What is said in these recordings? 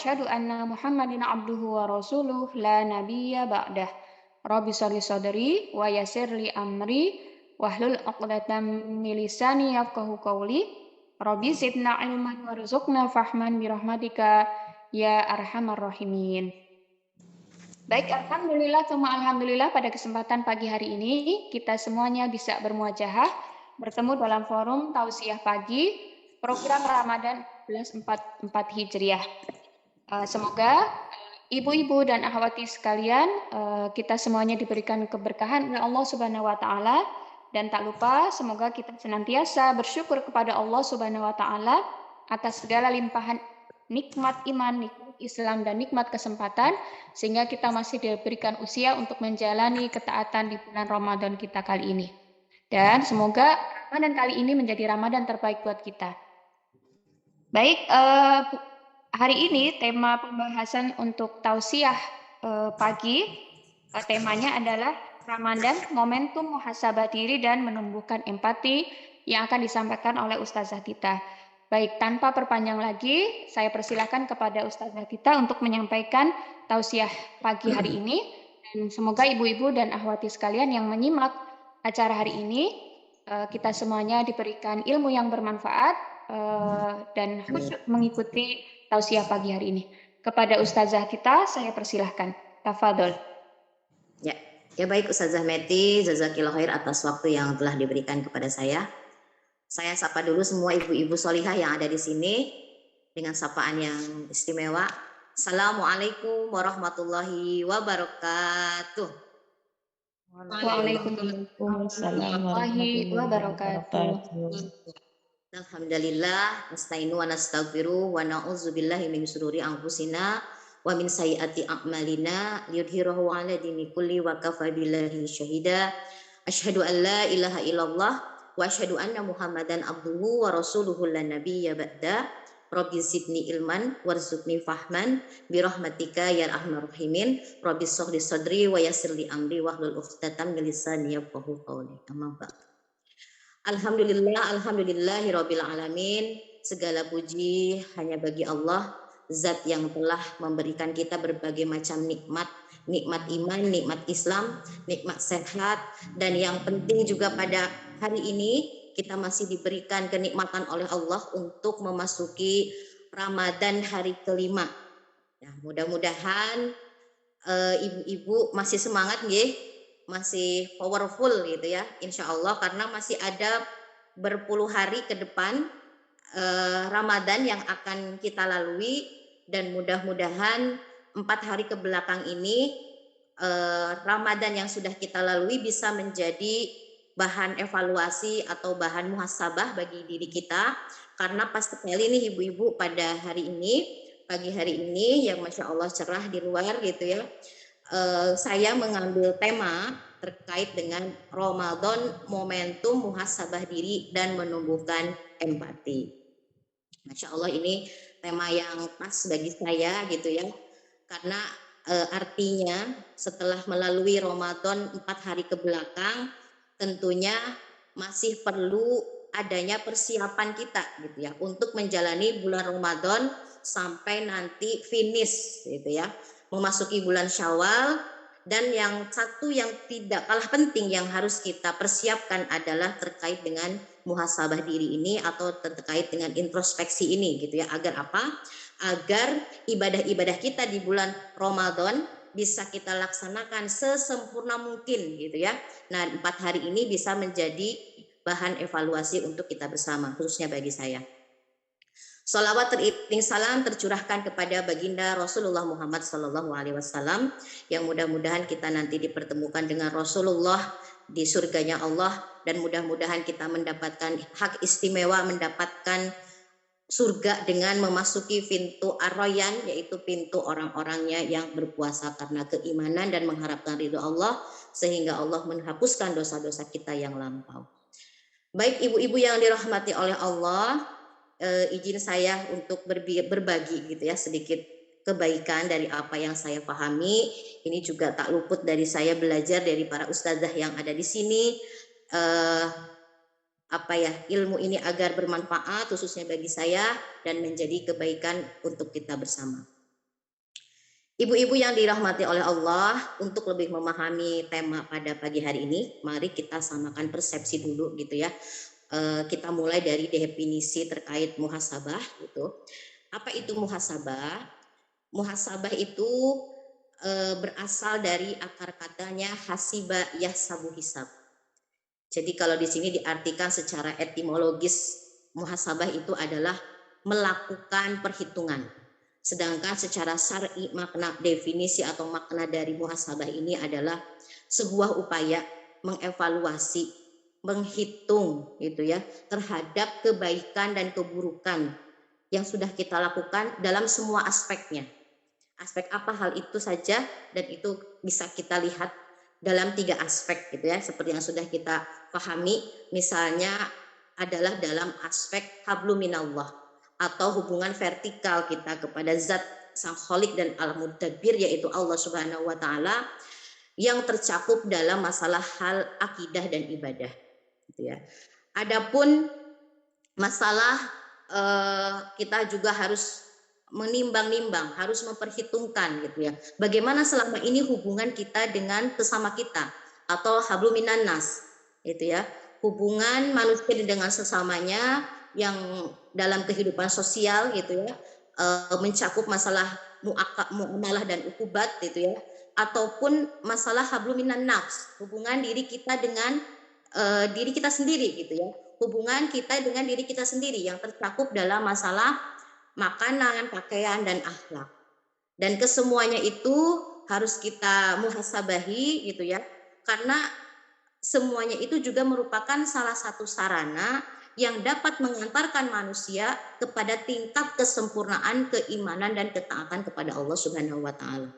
asyhadu anna Muhammadin abduhu wa rasuluh la nabiyya ba'dah. Rabbi sholli sadri wa yassir li amri wahlul 'uqdatam min lisani yafqahu qawli. Rabbi zidna ilman warzuqna fahman bi rahmatika ya arhamar rahimin. Baik, alhamdulillah tsumma alhamdulillah pada kesempatan pagi hari ini kita semuanya bisa bermuajahah bertemu dalam forum tausiah pagi program Ramadan 1444 Hijriah. Semoga ibu-ibu dan akhwati sekalian kita semuanya diberikan keberkahan oleh Allah Subhanahu wa taala dan tak lupa semoga kita senantiasa bersyukur kepada Allah Subhanahu wa taala atas segala limpahan nikmat iman, nikmat Islam dan nikmat kesempatan sehingga kita masih diberikan usia untuk menjalani ketaatan di bulan Ramadan kita kali ini. Dan semoga Ramadan kali ini menjadi Ramadan terbaik buat kita. Baik, hari ini tema pembahasan untuk tausiah pagi, temanya adalah Ramadan, momentum muhasabah diri dan menumbuhkan empati yang akan disampaikan oleh Ustazah Tita. Baik, tanpa perpanjang lagi, saya persilahkan kepada Ustazah Tita untuk menyampaikan tausiah pagi hari ini. Dan semoga ibu-ibu dan akhwati sekalian yang menyimak acara hari ini, kita semuanya diberikan ilmu yang bermanfaat dan khusyuk mengikuti tausiah pagi hari ini. Kepada Ustazah kita, saya persilahkan. Tafadhol. Ya baik Ustazah Meti, jazakillah khair atas waktu yang telah diberikan kepada saya. Saya sapa dulu semua ibu-ibu solihah yang ada di sini dengan sapaan yang istimewa. Assalamualaikum warahmatullahi wabarakatuh. Waalaikumsalam warahmatullahi wabarakatuh. Alhamdulillah, nasta'inu wa nastaghfiru wa na'udzubillahi min syururi anfusina wa min sayyiati a'malina liyudhhirahu 'ala dini kulli wa kafa billahi syahida. Asyhadu an la ilaha illallah wa asyhadu anna Muhammadan abduhu wa rasuluhu la nabiyya ba'da. Rabbi zidni ilman warzuqni fahman bi rahmatika ya arhamar rahimin. Rabbi shrah li sadri wa yassir li amri wahlul 'uqdatam min lisani yafqahu qawli. Amma ba'd. Alhamdulillahirabbil alamin. Segala puji hanya bagi Allah, zat yang telah memberikan kita berbagai macam nikmat, nikmat iman, nikmat Islam, nikmat sehat, dan yang penting juga pada hari ini kita masih diberikan kenikmatan oleh Allah untuk memasuki Ramadan hari kelima. Nah, mudah-mudahan ibu-ibu masih semangat nggih, masih powerful gitu ya, insya Allah, karena masih ada berpuluh hari ke depan Ramadan yang akan kita lalui, dan mudah-mudahan 4 hari ke belakang ini Ramadan yang sudah kita lalui bisa menjadi bahan evaluasi atau bahan muhasabah bagi diri kita, karena pas sekali nih ibu-ibu pada hari ini, pagi hari ini yang Masya Allah cerah di luar gitu ya, saya mengambil tema terkait dengan Ramadan, momentum muhasabah diri dan menumbuhkan empati. Masya Allah, ini tema yang pas bagi saya gitu ya, karena artinya setelah melalui Ramadan 4 hari ke belakang, tentunya masih perlu adanya persiapan kita gitu ya untuk menjalani bulan Ramadan sampai nanti finish gitu ya, memasuki bulan Syawal. Dan yang satu yang tidak kalah penting yang harus kita persiapkan adalah terkait dengan muhasabah diri ini atau terkait dengan introspeksi ini gitu ya, agar apa? Agar ibadah-ibadah kita di bulan Ramadan bisa kita laksanakan sesempurna mungkin gitu ya. Nah, 4 hari ini bisa menjadi bahan evaluasi untuk kita bersama, khususnya bagi saya. Salawat teriring salam tercurahkan kepada baginda Rasulullah Muhammad SAW, yang mudah-mudahan kita nanti dipertemukan dengan Rasulullah di surganya Allah, dan mudah-mudahan kita mendapatkan hak istimewa, mendapatkan surga dengan memasuki pintu Ar-Rayyan, yaitu pintu orang-orangnya yang berpuasa karena keimanan dan mengharapkan ridho Allah, sehingga Allah menghapuskan dosa-dosa kita yang lampau. Baik ibu-ibu yang dirahmati oleh Allah, izin saya untuk berbagi gitu ya sedikit kebaikan dari apa yang saya pahami. Ini juga tak luput dari saya belajar dari para ustazah yang ada di sini. Ilmu ini agar bermanfaat khususnya bagi saya dan menjadi kebaikan untuk kita bersama. Ibu-ibu yang dirahmati oleh Allah, untuk lebih memahami tema pada pagi hari ini, mari kita samakan persepsi dulu gitu ya. Kita mulai dari definisi terkait muhasabah gitu. Apa itu muhasabah? Muhasabah itu berasal dari akar katanya hasiba yahsabu hisab. Jadi kalau di sini diartikan secara etimologis, muhasabah itu adalah melakukan perhitungan. Sedangkan secara syar'i makna definisi atau makna dari muhasabah ini adalah sebuah upaya mengevaluasi, menghitung gitu ya, terhadap kebaikan dan keburukan yang sudah kita lakukan dalam semua aspeknya. Aspek apa hal itu saja, dan itu bisa kita lihat dalam 3 aspek gitu ya, seperti yang sudah kita pahami. Misalnya adalah dalam aspek hablum minallah atau hubungan vertikal kita kepada zat sang khalik dan al-mudabbir, yaitu Allah Subhanahu wa taala, yang tercakup dalam masalah hal akidah dan ibadah gitu ya. Adapun masalah kita juga harus menimbang-nimbang, harus memperhitungkan gitu ya. Bagaimana selama ini hubungan kita dengan sesama kita atau hablum minan nas gitu ya. Hubungan manusia dengan sesamanya yang dalam kehidupan sosial gitu ya, mencakup masalah muamalah dan ukubat gitu ya, ataupun masalah hablum minan nafs, hubungan diri kita dengan diri kita sendiri gitu ya. Hubungan kita dengan diri kita sendiri yang tercakup dalam masalah makanan, pakaian, dan akhlak. Dan kesemuanya itu harus kita muhasabahi gitu ya, karena semuanya itu juga merupakan salah satu sarana yang dapat mengantarkan manusia kepada tingkat kesempurnaan keimanan dan ketaatan kepada Allah Subhanahu wa taala.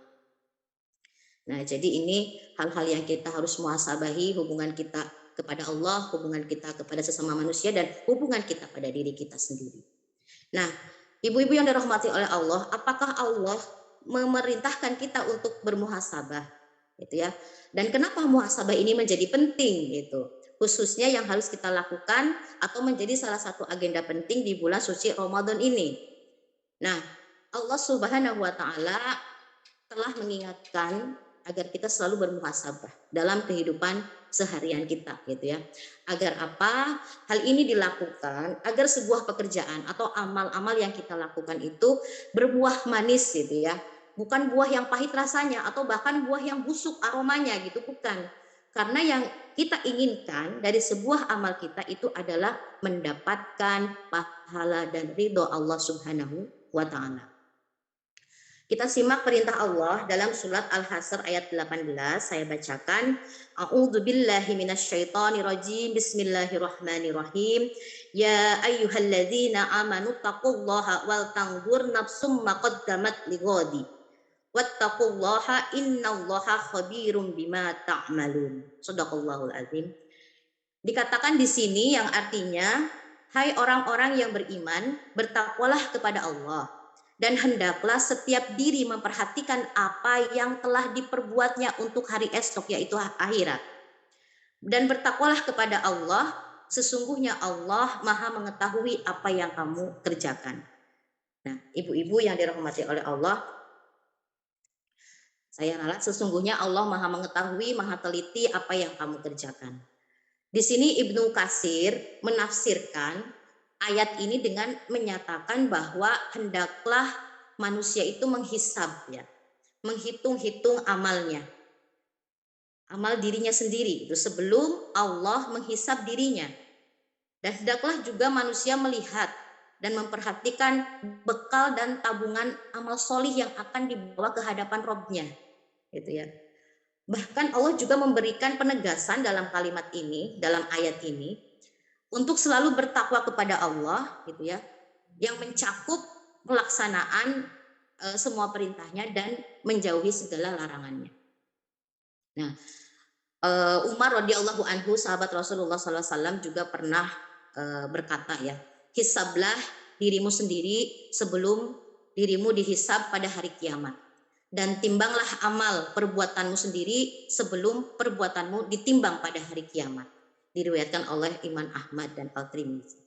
Nah, jadi ini hal-hal yang kita harus muhasabahi, hubungan kita kepada Allah, hubungan kita kepada sesama manusia, dan hubungan kita pada diri kita sendiri. Nah, ibu-ibu yang dirahmati oleh Allah, apakah Allah memerintahkan kita untuk bermuhasabah gitu ya? Dan kenapa muhasabah ini menjadi penting gitu? Khususnya yang harus kita lakukan atau menjadi salah satu agenda penting di bulan suci Ramadan ini. Nah, Allah Subhanahu wa taala telah mengingatkan agar kita selalu bermuhasabah dalam kehidupan seharian kita gitu ya. Agar apa? Hal ini dilakukan agar sebuah pekerjaan atau amal-amal yang kita lakukan itu berbuah manis gitu ya. Bukan buah yang pahit rasanya atau bahkan buah yang busuk aromanya gitu, bukan. Karena yang kita inginkan dari sebuah amal kita itu adalah mendapatkan pahala dan ridho Allah Subhanahu wa taala. Kita simak perintah Allah dalam surat Al-Hasr ayat 18. Saya bacakan. A'udzubillahi minasyaitonirrajim. Bismillahirrahmanirrahim. Ya ayyuhalladzina amanu taqullaha wal tanzur nafsum ma qaddamat lighadi. Wattaqullaha innallaha khabirum bima ta'malun. Shadaqallahul azim. Dikatakan di sini yang artinya, hai orang-orang yang beriman, bertakwalah kepada Allah. Dan hendaklah setiap diri memperhatikan apa yang telah diperbuatnya untuk hari esok, yaitu akhirat. Dan bertakwalah kepada Allah, sesungguhnya Allah Maha mengetahui apa yang kamu kerjakan. Nah, ibu-ibu yang dirahmati oleh Allah, saya ralat, sesungguhnya Allah Maha mengetahui, Maha teliti apa yang kamu kerjakan. Di sini Ibnu Katsir menafsirkan ayat ini dengan menyatakan bahwa hendaklah manusia itu menghisab ya, menghitung-hitung amalnya, amal dirinya sendiri itu sebelum Allah menghisab dirinya. Dan hendaklah juga manusia melihat dan memperhatikan bekal dan tabungan amal solih yang akan dibawa ke hadapan Robnya, gitu ya. Bahkan Allah juga memberikan penegasan dalam kalimat ini, dalam ayat ini, untuk selalu bertakwa kepada Allah gitu ya, yang mencakup pelaksanaan semua perintahnya dan menjauhi segala larangannya. Nah, Umar radhiyallahu anhu, sahabat Rasulullah SAW, juga pernah berkata ya, hisablah dirimu sendiri sebelum dirimu dihisab pada hari kiamat, dan timbanglah amal perbuatanmu sendiri sebelum perbuatanmu ditimbang pada hari kiamat. Diriwayatkan oleh Imam Ahmad dan Al-Tirmidzi.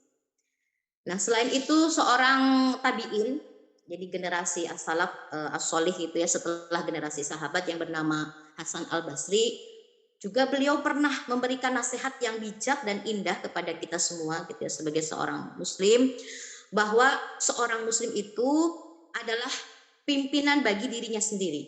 Nah, selain itu seorang tabi'in Jadi generasi as-salaf as-solih itu ya, setelah generasi sahabat yang bernama Hasan al-Basri, juga beliau pernah memberikan nasihat yang bijak dan indah kepada kita semua gitu ya, sebagai seorang muslim, bahwa seorang muslim itu adalah pimpinan bagi dirinya sendiri.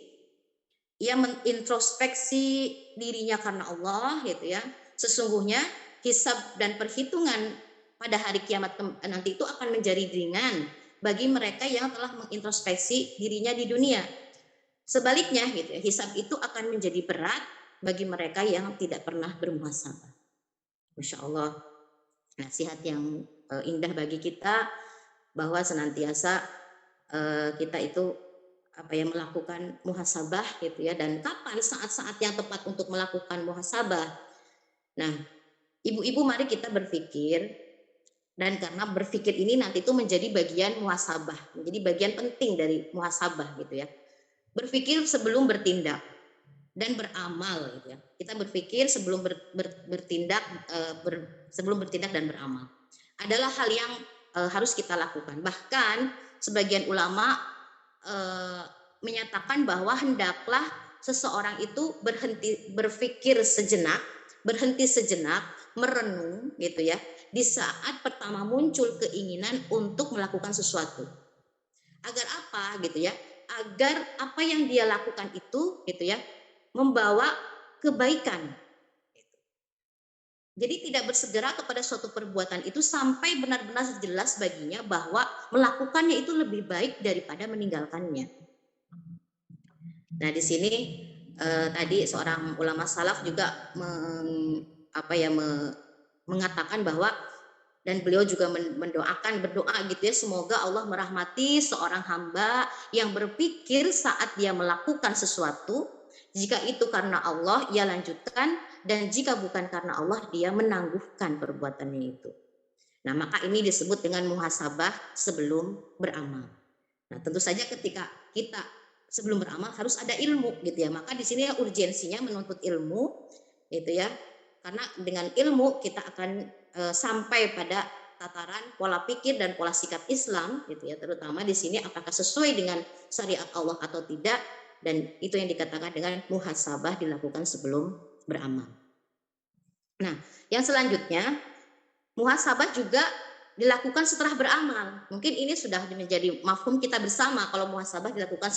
Ia mengintrospeksi dirinya karena Allah gitu ya. Sesungguhnya hisab dan perhitungan pada hari kiamat nanti itu akan menjadi ringan bagi mereka yang telah mengintrospeksi dirinya di dunia. Sebaliknya gitu ya, hisab itu akan menjadi berat bagi mereka yang tidak pernah bermuhasabah. Masya Allah, nasihat yang indah bagi kita, bahwa senantiasa kita itu melakukan muhasabah gitu ya, dan kapan saat-saat yang tepat untuk melakukan muhasabah. Nah, ibu-ibu mari kita berpikir, dan karena berpikir ini nanti itu menjadi bagian muhasabah, menjadi bagian penting dari muhasabah gitu ya. Berpikir sebelum bertindak dan beramal gitu ya. Kita berpikir sebelum bertindak, sebelum bertindak dan beramal adalah hal yang harus kita lakukan. Bahkan sebagian ulama menyatakan bahwa hendaklah seseorang itu berpikir sejenak, berhenti sejenak, merenung gitu ya, di saat pertama muncul keinginan untuk melakukan sesuatu. Agar apa gitu ya? Agar apa yang dia lakukan itu gitu ya, membawa kebaikan. Jadi tidak bersegera kepada suatu perbuatan itu sampai benar-benar jelas baginya bahwa melakukannya itu lebih baik daripada meninggalkannya. Nah, di sini tadi seorang ulama salaf juga mengatakan bahwa, dan beliau juga berdoa gitu ya, semoga Allah merahmati seorang hamba yang berpikir saat dia melakukan sesuatu, jika itu karena Allah ia lanjutkan, dan jika bukan karena Allah dia menangguhkan perbuatannya itu. Nah, maka ini disebut dengan muhasabah sebelum beramal. Nah, tentu saja ketika kita sebelum beramal harus ada ilmu gitu ya. Maka di sini urgensinya menuntut ilmu gitu ya. Karena dengan ilmu kita akan sampai pada tataran pola pikir dan pola sikap Islam gitu ya. Terutama di sini apakah sesuai dengan syariat Allah atau tidak, dan itu yang dikatakan dengan muhasabah dilakukan sebelum beramal. Nah, yang selanjutnya muhasabah juga dilakukan setelah beramal. Mungkin ini sudah menjadi mafhum kita bersama kalau muhasabah dilakukan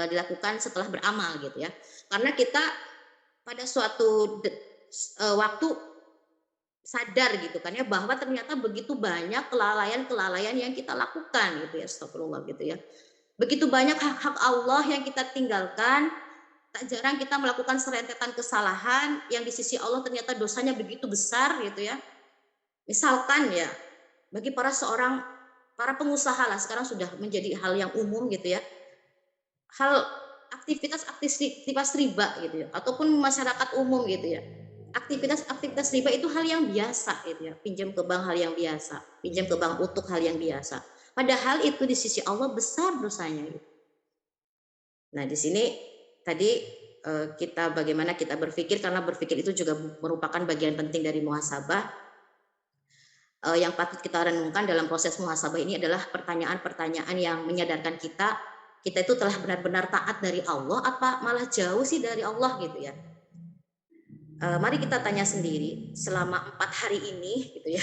dilakukan setelah beramal gitu ya. Karena kita pada suatu waktu sadar gitu kan ya, bahwa ternyata begitu banyak kelalaian-kelalaian yang kita lakukan gitu ya, astagfirullah gitu ya. Begitu banyak hak-hak Allah yang kita tinggalkan, tak jarang kita melakukan serentetan kesalahan yang di sisi Allah ternyata dosanya begitu besar gitu ya. Misalkan ya, bagi para pengusaha lah sekarang sudah menjadi hal yang umum gitu ya. Hal aktivitas riba gitu ya, ataupun masyarakat umum gitu ya. Aktivitas riba itu hal yang biasa gitu ya. Pinjam ke bank hal yang biasa, pinjam ke bank utuk hal yang biasa. Padahal itu di sisi Allah besar dosanya gitu. Nah, di sini tadi bagaimana kita berpikir, karena berpikir itu juga merupakan bagian penting dari muhasabah. Yang patut kita renungkan dalam proses muhasabah ini adalah pertanyaan-pertanyaan yang menyadarkan kita itu telah benar-benar taat dari Allah apa malah jauh sih dari Allah gitu ya. Mari kita tanya sendiri, selama 4 hari ini gitu ya.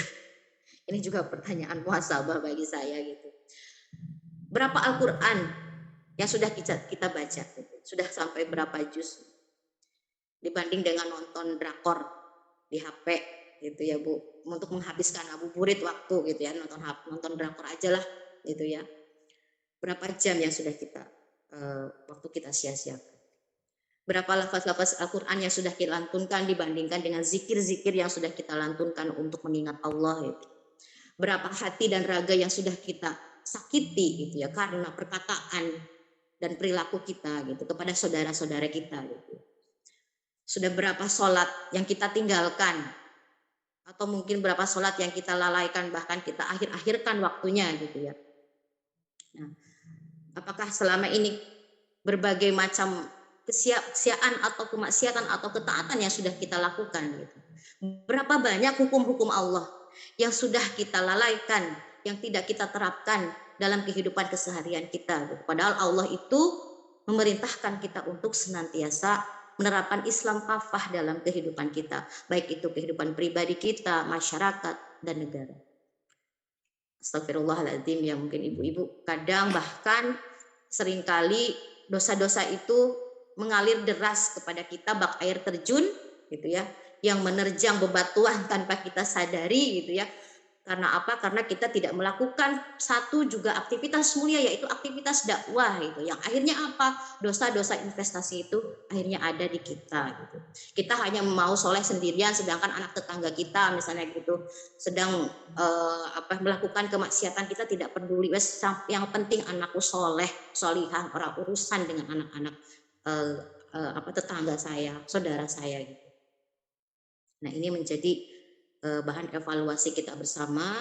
Ini juga pertanyaan muhasabah bagi saya gitu. Berapa Al-Quran yang sudah kita baca gitu? Sudah sampai berapa juz dibanding dengan nonton drakor di HP gitu ya Bu, untuk menghabiskan ngabuburit waktu gitu ya, nonton drakor aja lah gitu ya. Berapa jam yang sudah waktu kita sia-siakan? Berapa lafaz-lafaz Al-Quran yang sudah kita lantunkan dibandingkan dengan zikir-zikir yang sudah kita lantunkan untuk mengingat Allah gitu. Berapa hati dan raga yang sudah kita sakiti gitu ya, karena perkataan dan perilaku kita gitu kepada saudara-saudara kita gitu. Sudah berapa sholat yang kita tinggalkan, atau mungkin berapa sholat yang kita lalaikan, bahkan kita akhir-akhirkan waktunya gitu ya. Nah, apakah selama ini berbagai macam kesia-siaan atau kemaksiatan atau ketaatan yang sudah kita lakukan gitu. Berapa banyak hukum-hukum Allah yang sudah kita lalaikan, yang tidak kita terapkan dalam kehidupan keseharian kita. Padahal Allah itu memerintahkan kita untuk senantiasa menerapkan Islam kafah dalam kehidupan kita, baik itu kehidupan pribadi kita, masyarakat, dan negara. Astagfirullahaladzim, ya mungkin ibu-ibu kadang bahkan seringkali dosa-dosa itu mengalir deras kepada kita, bak air terjun gitu ya, yang menerjang bebatuan tanpa kita sadari gitu ya. Karena apa? Karena kita tidak melakukan satu juga aktivitas mulia, yaitu aktivitas dakwah itu. Yang akhirnya apa? Dosa-dosa investasi itu akhirnya ada di kita gitu. Kita hanya mau soleh sendirian, sedangkan anak tetangga kita misalnya gitu sedang melakukan kemaksiatan, kita tidak peduli. Yang penting anakku soleh, solihah, orang urusan dengan anak-anak tetangga saya, saudara saya gitu. Nah, ini menjadi bahan evaluasi kita bersama.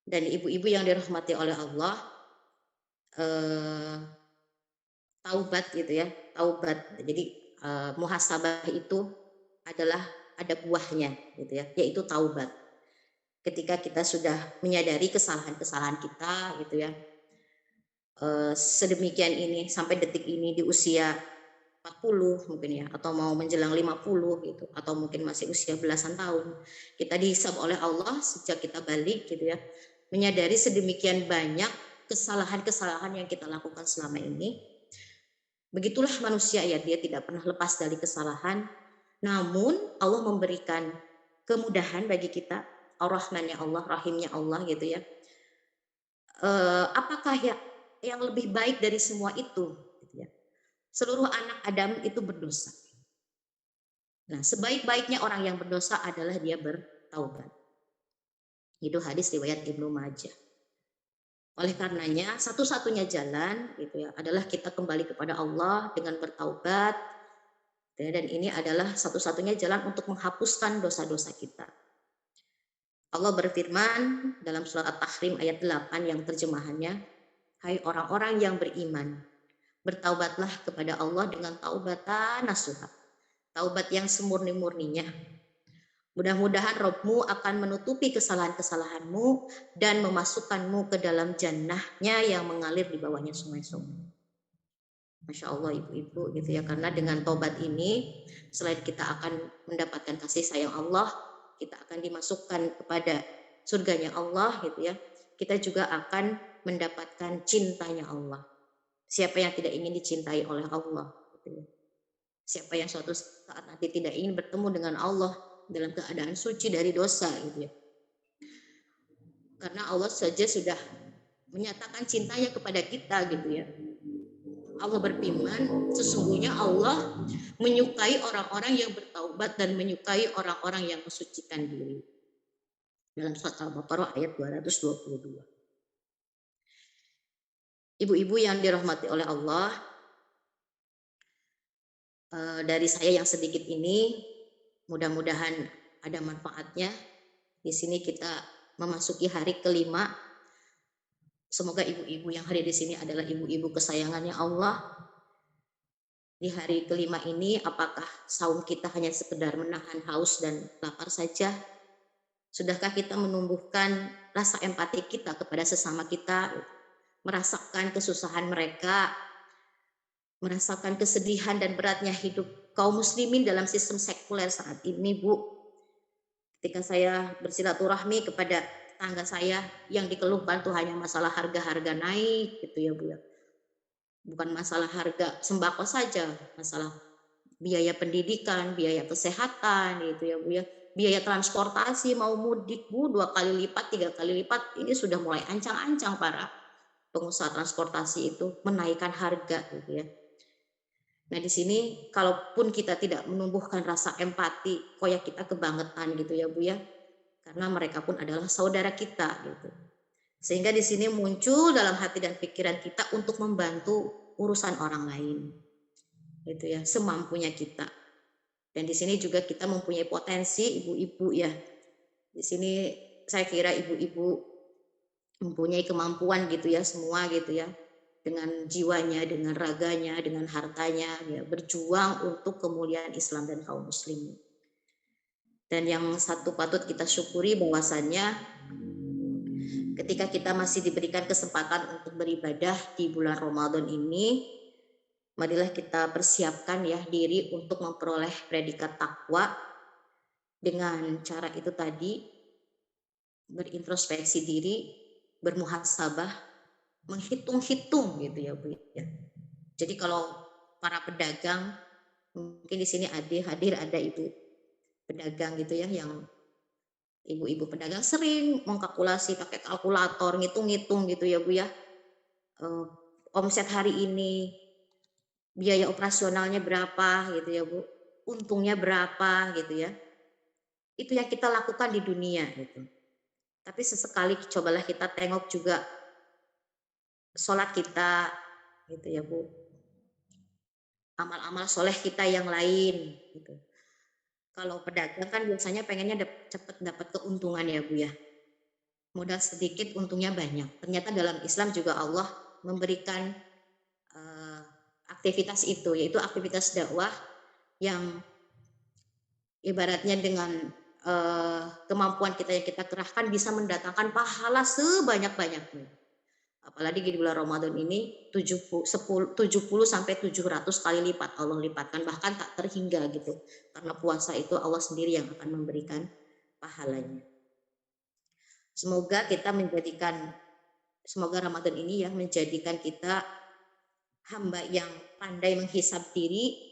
Dan ibu-ibu yang dirahmati oleh Allah, taubat gitu ya, taubat. Jadi muhasabah itu adalah ada buahnya gitu ya, yaitu taubat. Ketika kita sudah menyadari kesalahan-kesalahan kita gitu ya, sedemikian ini sampai detik ini di usia 40 mungkin ya, atau mau menjelang 50 gitu, atau mungkin masih usia belasan tahun, kita dihisab oleh Allah sejak kita balik gitu ya, menyadari sedemikian banyak kesalahan-kesalahan yang kita lakukan selama ini. Begitulah manusia ya, dia tidak pernah lepas dari kesalahan, namun Allah memberikan kemudahan bagi kita, Ar-Rahmannya Allah, Rahimnya Allah gitu ya. Apakah yang lebih baik dari semua itu gitu ya? Seluruh anak Adam itu berdosa. Nah, sebaik-baiknya orang yang berdosa adalah dia bertaubat. Itu hadis riwayat Ibnu Majah. Oleh karenanya, satu-satunya jalan gitu ya adalah kita kembali kepada Allah dengan bertaubat. Dan ini adalah satu-satunya jalan untuk menghapuskan dosa-dosa kita. Allah berfirman dalam surat At-Tahrim ayat 8 yang terjemahannya, "Hai orang-orang yang beriman, bertaubatlah kepada Allah dengan taubatan nasuha." Taubat yang semurni-murninya. Mudah-mudahan Rabb-Mu akan menutupi kesalahan-kesalahanmu dan memasukkanmu ke dalam jannahnya yang mengalir di bawahnya sungai-sungai. Masya Allah ibu-ibu gitu ya, karena dengan taubat ini selain kita akan mendapatkan kasih sayang Allah, kita akan dimasukkan kepada surganya Allah gitu ya, kita juga akan mendapatkan cintanya Allah. Siapa yang tidak ingin dicintai oleh Allah gitu ya. Siapa yang suatu saat nanti tidak ingin bertemu dengan Allah dalam keadaan suci dari dosa gitu ya. Karena Allah saja sudah menyatakan cintanya kepada kita gitu ya. Allah berfirman, sesungguhnya Allah menyukai orang-orang yang bertaubat dan menyukai orang-orang yang mensucikan diri. Dalam surat Al-Baqarah ayat 222. Ibu-ibu yang dirahmati oleh Allah, dari saya yang sedikit ini, mudah-mudahan ada manfaatnya. Di sini kita memasuki hari kelima. Semoga ibu-ibu yang hadir di sini adalah ibu-ibu kesayangannya Allah. Di hari kelima ini, apakah saum kita hanya sekedar menahan haus dan lapar saja? Sudahkah kita menumbuhkan rasa empati kita kepada sesama kita, merasakan kesusahan mereka, merasakan kesedihan dan beratnya hidup kaum muslimin dalam sistem sekuler saat ini, Bu? Ketika saya bersilaturahmi kepada tetangga saya, yang dikeluhkan tuh hanya masalah harga-harga naik gitu ya, Bu ya. Bukan masalah harga sembako saja, masalah biaya pendidikan, biaya kesehatan gitu ya, Bu ya. Biaya transportasi mau mudik, Bu, 2 kali lipat, 3 kali lipat, ini sudah mulai ancang-ancang para pengusaha transportasi itu menaikkan harga gitu ya. Nah, di sini kalaupun kita tidak menumbuhkan rasa empati, koyak kita kebangetan gitu ya, Bu ya. Karena mereka pun adalah saudara kita gitu. Sehingga di sini muncul dalam hati dan pikiran kita untuk membantu urusan orang lain. Gitu ya, semampunya kita. Dan di sini juga kita mempunyai potensi ibu-ibu ya. Di sini saya kira ibu-ibu mempunyai kemampuan gitu ya, semua gitu ya. Dengan jiwanya, dengan raganya, dengan hartanya ya, berjuang untuk kemuliaan Islam dan kaum muslimin. Dan yang satu patut kita syukuri bahwasannya ketika kita masih diberikan kesempatan untuk beribadah di bulan Ramadan ini, marilah kita persiapkan ya diri untuk memperoleh predikat takwa dengan cara itu tadi, berintrospeksi diri, bermuhasabah, menghitung-hitung gitu ya Bu ya. Jadi kalau para pedagang, mungkin di sini hadir ada ibu pedagang gitu ya, yang ibu-ibu pedagang sering mengkalkulasi pakai kalkulator, ngitung-ngitung gitu ya Bu ya. Omset hari ini, biaya operasionalnya berapa gitu ya Bu, untungnya berapa gitu ya. Itu yang kita lakukan di dunia gitu. Tapi sesekali cobalah kita tengok juga sholat kita gitu ya Bu. Amal-amal soleh kita yang lain gitu. Kalau pedagang kan biasanya pengennya cepet dapat keuntungan ya Bu ya. Modal sedikit untungnya banyak. Ternyata dalam Islam juga Allah memberikan aktivitas itu, yaitu aktivitas dakwah yang ibaratnya dengan kemampuan kita yang kita kerahkan bisa mendatangkan pahala sebanyak-banyaknya. Apalagi di bulan Ramadan ini 70 sampai 700 kali lipat Allah lipatkan, bahkan tak terhingga gitu. Karena puasa itu Allah sendiri yang akan memberikan pahalanya. Semoga Ramadan ini ya menjadikan kita hamba yang pandai menghisab diri,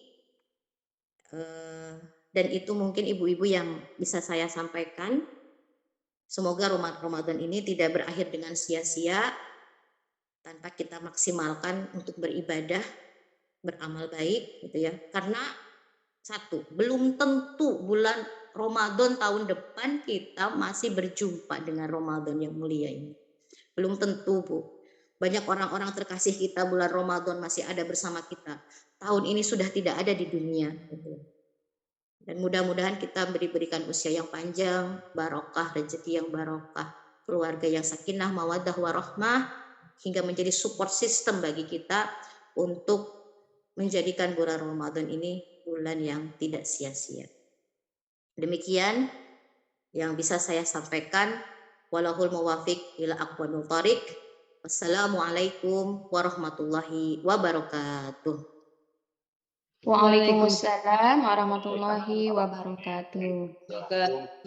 dan itu mungkin ibu-ibu yang bisa saya sampaikan. Semoga Ramadan ini tidak berakhir dengan sia-sia tanpa kita maksimalkan untuk beribadah, beramal baik gitu ya. Karena satu, belum tentu bulan Ramadan tahun depan kita masih berjumpa dengan Ramadan yang mulia ini. Belum tentu Bu. Banyak orang-orang terkasih kita bulan Ramadan masih ada bersama kita. Tahun ini sudah tidak ada di dunia gitu. Dan mudah-mudahan kita diberikan usia yang panjang, barokah, rezeki yang barokah, keluarga yang sakinah, mawaddah, warahmah, hingga menjadi support system bagi kita untuk menjadikan bulan Ramadan ini bulan yang tidak sia-sia. Demikian yang bisa saya sampaikan. Walahul muwafiq ila aqwamil thariq. Wassalamualaikum warahmatullahi wabarakatuh. Waalaikumsalam warahmatullahi wabarakatuh.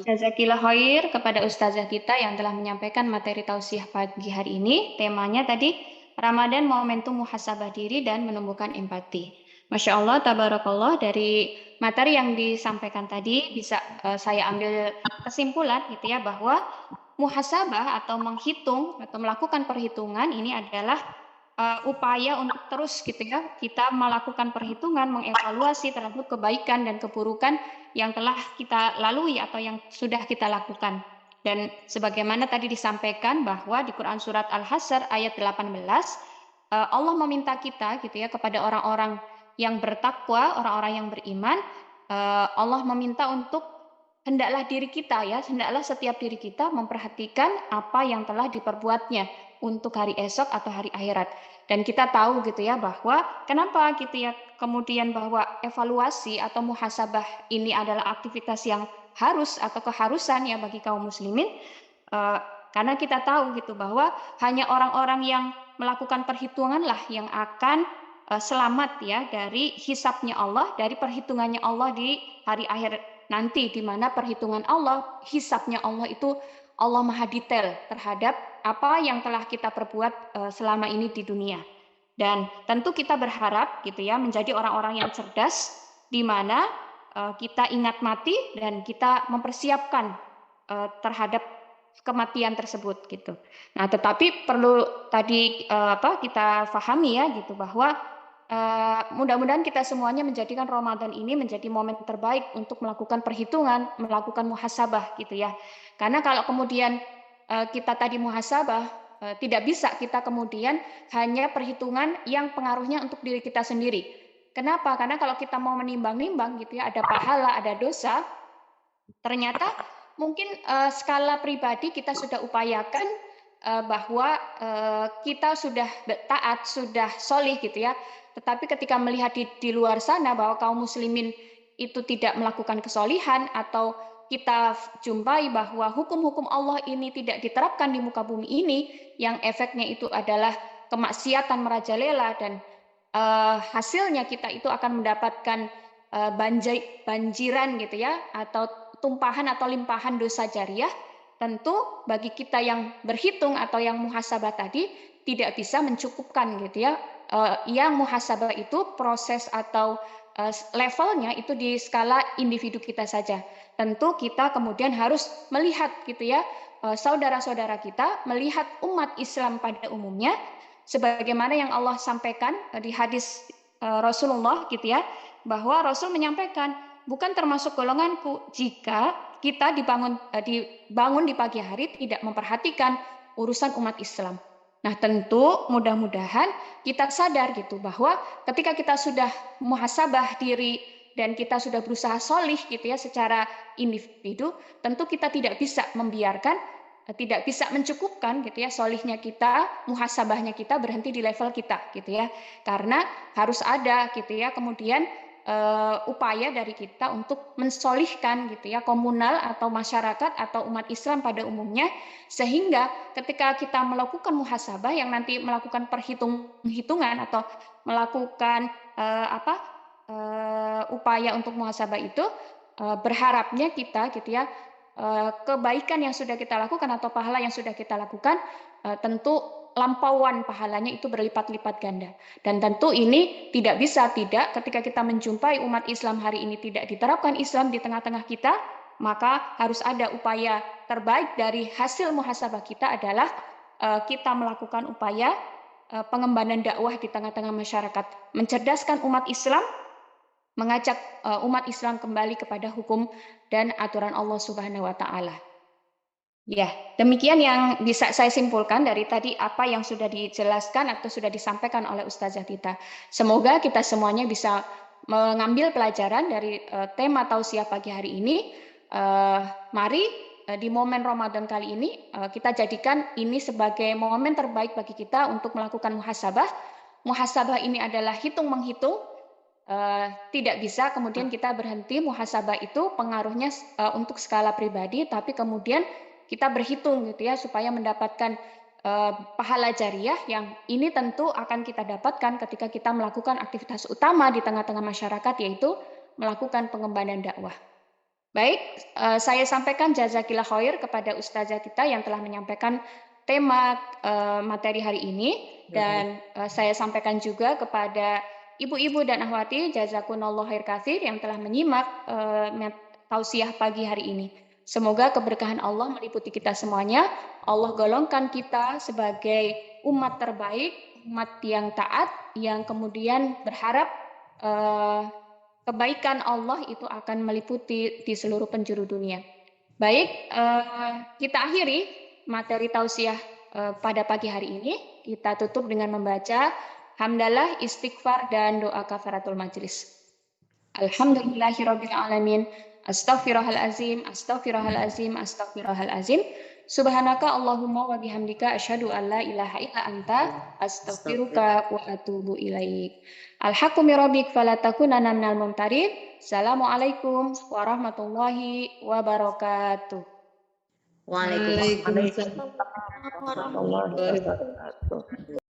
Jazakillah khair kepada ustazah kita yang telah menyampaikan materi tausiah pagi hari ini. Temanya tadi Ramadan momentum muhasabah diri dan menumbuhkan empati. Masya Allah, tabarakallah, dari materi yang disampaikan tadi bisa saya ambil kesimpulan gitu ya, bahwa muhasabah atau menghitung atau melakukan perhitungan ini adalah upaya untuk terus gitu ya, kita melakukan perhitungan, mengevaluasi terhadap kebaikan dan keburukan yang telah kita lalui atau yang sudah kita lakukan. Dan sebagaimana tadi disampaikan bahwa di Quran surat Al-Hasyr ayat 18, Allah meminta kita gitu ya, kepada orang-orang yang bertakwa, orang-orang yang beriman, Allah meminta untuk hendaklah diri kita ya, hendaklah setiap diri kita memperhatikan apa yang telah diperbuatnya untuk hari esok atau hari akhirat. Dan kita tahu gitu ya, bahwa kenapa gitu ya, kemudian bahwa evaluasi atau muhasabah ini adalah aktivitas yang harus atau keharusan ya bagi kaum muslimin, karena kita tahu gitu bahwa hanya orang-orang yang melakukan perhitunganlah yang akan selamat ya dari hisabnya Allah, dari perhitungannya Allah di hari akhir nanti, di mana perhitungan Allah, hisabnya Allah itu Allah maha detail terhadap apa yang telah kita perbuat selama ini di dunia. Dan tentu kita berharap gitu ya, menjadi orang-orang yang cerdas, di mana kita ingat mati dan kita mempersiapkan terhadap kematian tersebut gitu. Nah, tetapi perlu tadi kita pahami ya gitu, bahwa mudah-mudahan kita semuanya menjadikan Ramadan ini menjadi momen terbaik untuk melakukan perhitungan, melakukan muhasabah gitu ya. Karena kalau kemudian kita tadi muhasabah, tidak bisa kita kemudian hanya perhitungan yang pengaruhnya untuk diri kita sendiri. Kenapa? Karena kalau kita mau menimbang-nimbang gitu ya, ada pahala, ada dosa, ternyata mungkin skala pribadi kita sudah upayakan bahwa kita sudah taat, sudah solih gitu ya. Tetapi ketika melihat di luar sana bahwa kaum muslimin itu tidak melakukan kesolihan atau kita jumpai bahwa hukum-hukum Allah ini tidak diterapkan di muka bumi ini, yang efeknya itu adalah kemaksiatan merajalela dan hasilnya kita itu akan mendapatkan banjiran gitu ya, atau tumpahan atau limpahan dosa jariah. Tentu bagi kita yang berhitung atau yang muhasabah tadi tidak bisa mencukupkan gitu ya. Yang muhasabah itu proses atau levelnya itu di skala individu kita saja. Tentu kita kemudian harus melihat gitu ya, saudara-saudara kita, melihat umat Islam pada umumnya, sebagaimana yang Allah sampaikan di hadis Rasulullah gitu ya, bahwa Rasul menyampaikan, bukan termasuk golonganku jika kita dibangun di pagi hari tidak memperhatikan urusan umat Islam. Nah, tentu mudah-mudahan kita sadar gitu bahwa ketika kita sudah muhasabah diri dan kita sudah berusaha solih gitu ya secara individu, tentu kita tidak bisa membiarkan, tidak bisa mencukupkan gitu ya solihnya kita, muhasabahnya kita berhenti di level kita gitu ya, karena harus ada gitu ya kemudian upaya dari kita untuk mensolihkan gitu ya komunal atau masyarakat atau umat Islam pada umumnya, sehingga ketika kita melakukan muhasabah yang nanti melakukan perhitungan atau melakukan upaya untuk muhasabah itu, berharapnya kita gitu ya kebaikan yang sudah kita lakukan atau pahala yang sudah kita lakukan tentu lampauan pahalanya itu berlipat-lipat ganda. Dan tentu ini tidak bisa tidak ketika kita menjumpai umat Islam hari ini tidak diterapkan Islam di tengah-tengah kita, maka harus ada upaya terbaik dari hasil muhasabah kita adalah kita melakukan upaya pengembangan dakwah di tengah-tengah masyarakat, mencerdaskan umat Islam, mengajak umat Islam kembali kepada hukum dan aturan Allah Subhanahu wa taala. Ya, demikian yang bisa saya simpulkan dari tadi apa yang sudah dijelaskan atau sudah disampaikan oleh Ustazah Tita. Semoga kita semuanya bisa mengambil pelajaran dari tema tausiah pagi hari ini. Mari di momen Ramadan kali ini kita jadikan ini sebagai momen terbaik bagi kita untuk melakukan muhasabah. Muhasabah ini adalah hitung-menghitung. Tidak bisa kemudian kita berhenti muhasabah itu pengaruhnya untuk skala pribadi, tapi kemudian kita berhitung gitu ya supaya mendapatkan pahala jariah yang ini tentu akan kita dapatkan ketika kita melakukan aktivitas utama di tengah-tengah masyarakat, yaitu melakukan pengembangan dakwah. Baik, saya sampaikan jazakillah khair kepada Ustazah kita yang telah menyampaikan tema materi hari ini, dan saya sampaikan juga kepada ibu-ibu dan akhwati jazakunallah khair katsir yang telah menyimak tausiah pagi hari ini. Semoga keberkahan Allah meliputi kita semuanya. Allah golongkan kita sebagai umat terbaik, umat yang taat, yang kemudian berharap kebaikan Allah itu akan meliputi di seluruh penjuru dunia. Baik, kita akhiri materi tausiah pada pagi hari ini. Kita tutup dengan membaca hamdalah, istighfar, dan doa kafaratul majlis. Alhamdulillahirabbil alamin. Astaghfirullahalazim, astaghfirullahalazim, astaghfirullahalazim. Subhanaka Allahumma wa bihamdika asyhadu an la ilaha illa anta astaghfiruka wa atubu ilaik. Alhaqqu min rabbik fala takunanna minal mumtarin. Assalamualaikum warahmatullahi wabarakatuh. Waalaikumsalam Waalaikumsalam warahmatullahi wabarakatuh.